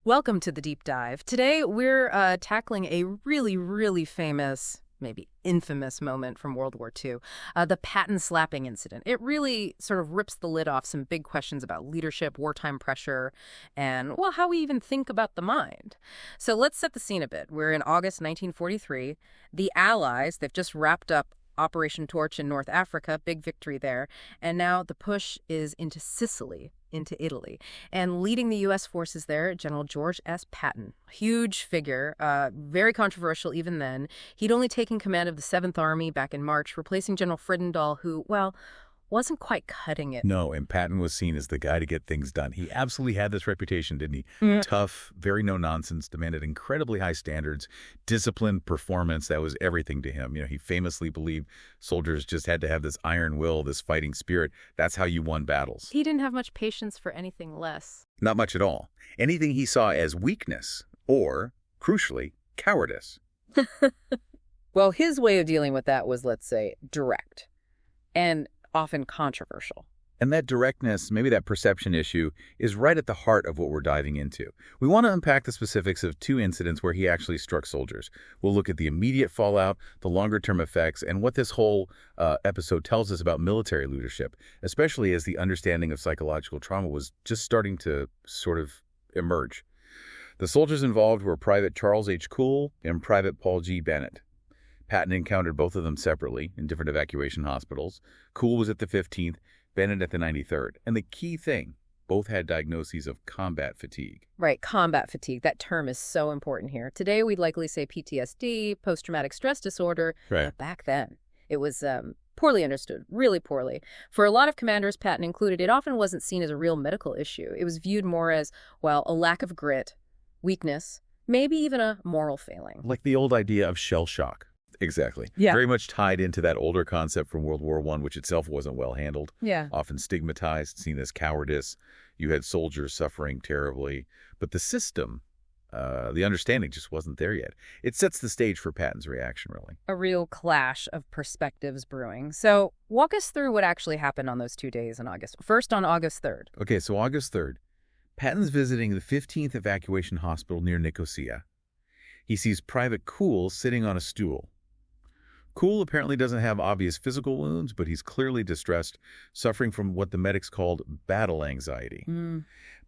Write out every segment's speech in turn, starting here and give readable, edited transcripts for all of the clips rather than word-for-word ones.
Welcome to the deep dive. Today we're tackling a really, really famous, maybe infamous moment from World War II, the Patton slapping incident. It really sort of rips the lid off some big questions about leadership, wartime pressure, and, well, how we even think about the mind. So let's set the scene a bit. We're in August 1943. The Allies, they've just wrapped up Operation Torch in North Africa, big victory there, and now the push is into Sicily, into Italy. And leading the U.S. forces there, General George S. Patton, huge figure, very controversial even then. He'd only taken command of the 7th Army back in March, replacing General Fredendall, who, well, wasn't quite cutting it. No, and Patton was seen as the guy to get things done. He absolutely had this reputation, didn't he? Tough, very no-nonsense, demanded incredibly high standards, disciplined performance. That was everything to him. He famously believed soldiers just had to have this iron will, this fighting spirit. That's how you won battles. He didn't have much patience for anything less. Not much at all. Anything he saw as weakness or, crucially, cowardice. Well, his way of dealing with that was, let's say, direct and often controversial. And that directness, maybe that perception issue, is right at the heart of what we're diving into. We want to unpack the specifics of 2 incidents where he actually struck soldiers. We'll look at the immediate fallout, the longer-term effects, and what this whole episode tells us about military leadership, especially as the understanding of psychological trauma was just starting to sort of emerge. The soldiers involved were Private Charles H. Kuhl and Private Paul G. Bennett. Patton encountered both of them separately in different evacuation hospitals. Kuhl was at the 15th, Bennett at the 93rd. And the key thing, both had diagnoses of combat fatigue. Right, combat fatigue. That term is so important here. Today, we'd likely say PTSD, post-traumatic stress disorder. Right. But back then, it was poorly understood, really poorly. For a lot of commanders, Patton included, it often wasn't seen as a real medical issue. It was viewed more as, well, a lack of grit, weakness, maybe even a moral failing. Like the old idea of shell shock. Exactly. Yeah. Very much tied into that older concept from World War I, which itself wasn't well handled. Yeah. Often stigmatized, seen as cowardice. You had soldiers suffering terribly. But the system, the understanding just wasn't there yet. It sets the stage for Patton's reaction, really. A real clash of perspectives brewing. So walk us through what actually happened on those 2 days in August. First, on August 3rd. Okay, so August 3rd, Patton's visiting the 15th Evacuation Hospital near Nicosia. He sees Private Kuhl sitting on a stool. Kuhl apparently doesn't have obvious physical wounds, but he's clearly distressed, suffering from what the medics called battle anxiety.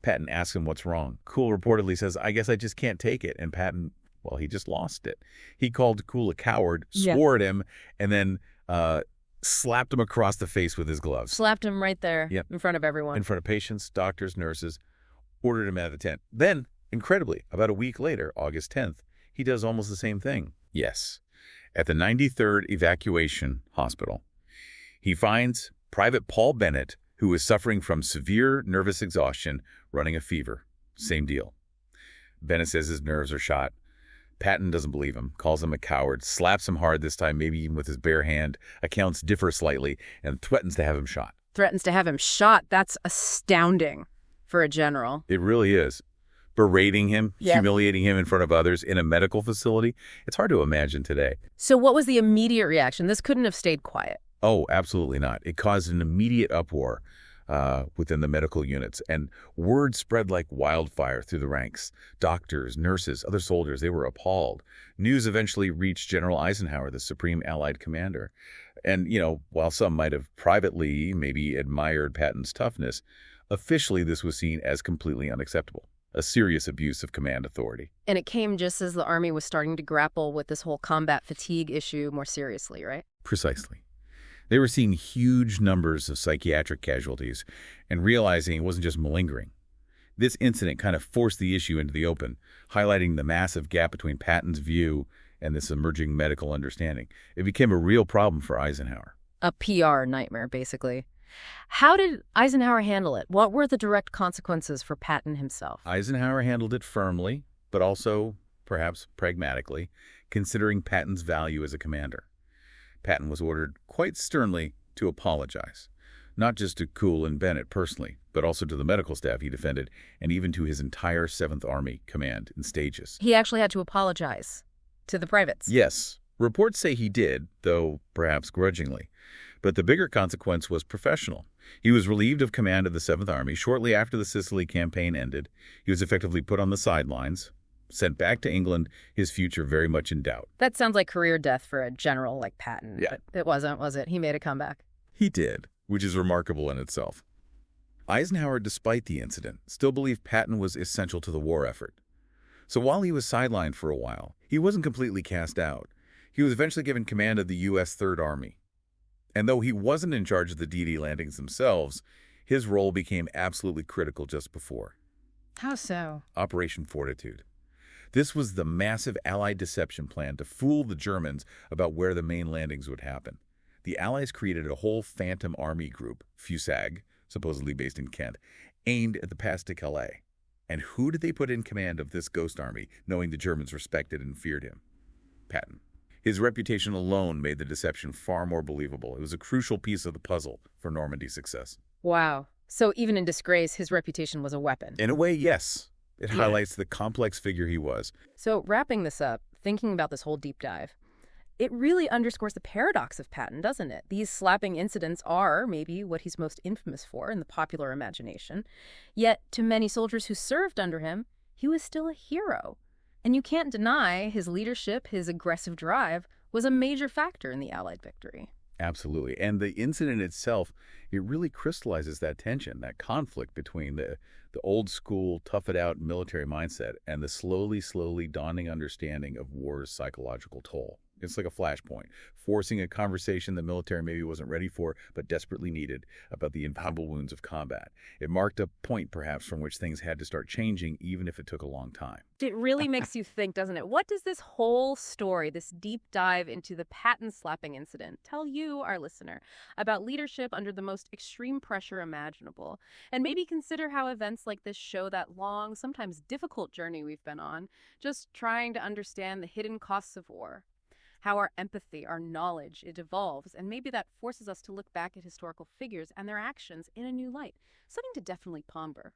Patton asks him what's wrong. Kuhl reportedly says, "I guess I just can't take it." And Patton, well, he just lost it. He called Kuhl a coward, swore at him, and then slapped him across the face with his gloves. Slapped him right there in front of everyone. In front of patients, doctors, nurses, ordered him out of the tent. Then, incredibly, about a week later, August 10th, he does almost the same thing. Yes. At the 93rd Evacuation Hospital, he finds Private Paul Bennett, who is suffering from severe nervous exhaustion, running a fever. Same deal. Bennett says his nerves are shot. Patton doesn't believe him, calls him a coward, slaps him hard this time, maybe even with his bare hand. Accounts differ slightly, and threatens to have him shot. Threatens to have him shot? That's astounding for a general. It really is. Berating him, humiliating him in front of others in a medical facility. It's hard to imagine today. So what was the immediate reaction? This couldn't have stayed quiet. Oh, absolutely not. It caused an immediate uproar within the medical units, and word spread like wildfire through the ranks. Doctors, nurses, other soldiers, they were appalled. News eventually reached General Eisenhower, the Supreme Allied Commander. And, while some might have privately maybe admired Patton's toughness, officially this was seen as completely unacceptable. A serious abuse of command authority. And it came just as the Army was starting to grapple with this whole combat fatigue issue more seriously, right? Precisely. They were seeing huge numbers of psychiatric casualties and realizing it wasn't just malingering. This incident kind of forced the issue into the open, highlighting the massive gap between Patton's view and this emerging medical understanding. It became a real problem for Eisenhower. A PR nightmare, basically. How did Eisenhower handle it? What were the direct consequences for Patton himself? Eisenhower handled it firmly, but also, perhaps pragmatically, considering Patton's value as a commander. Patton was ordered quite sternly to apologize, not just to Kuhl and Bennett personally, but also to the medical staff he defended, and even to his entire 7th Army command in stages. He actually had to apologize to the privates. Yes. Reports say he did, though perhaps grudgingly. But the bigger consequence was professional. He was relieved of command of the Seventh Army shortly after the Sicily campaign ended. He was effectively put on the sidelines, sent back to England, his future very much in doubt. That sounds like career death for a general like Patton, Yeah. but it wasn't, was it? He made a comeback. He did, which is remarkable in itself. Eisenhower, despite the incident, still believed Patton was essential to the war effort. So while he was sidelined for a while, he wasn't completely cast out. He was eventually given command of the U.S. Third Army. And though he wasn't in charge of the D-Day landings themselves, his role became absolutely critical just before. How so? Operation Fortitude. This was the massive Allied deception plan to fool the Germans about where the main landings would happen. The Allies created a whole phantom army group, FUSAG, supposedly based in Kent, aimed at the pass to Calais. And who did they put in command of this ghost army, knowing the Germans respected and feared him? Patton. His reputation alone made the deception far more believable. It was a crucial piece of the puzzle for Normandy's success. Wow. So even in disgrace, his reputation was a weapon. In a way, yes. It highlights the complex figure he was. So wrapping this up, thinking about this whole deep dive, it really underscores the paradox of Patton, doesn't it? These slapping incidents are maybe what he's most infamous for in the popular imagination. Yet, to many soldiers who served under him, he was still a hero. And you can't deny his leadership, his aggressive drive, was a major factor in the Allied victory. Absolutely. And the incident itself, it really crystallizes that tension, that conflict between the old school, tough-it-out military mindset and the slowly dawning understanding of war's psychological toll. It's like a flashpoint, forcing a conversation the military maybe wasn't ready for, but desperately needed, about the inevitable wounds of combat. It marked a point, perhaps, from which things had to start changing, even if it took a long time. It really makes you think, doesn't it? What does this whole story, this deep dive into the Patton slapping incident, tell you, our listener, about leadership under the most extreme pressure imaginable? And maybe consider how events like this show that long, sometimes difficult journey we've been on, just trying to understand the hidden costs of war. How our empathy, our knowledge, it evolves, and maybe that forces us to look back at historical figures and their actions in a new light. Something to definitely ponder.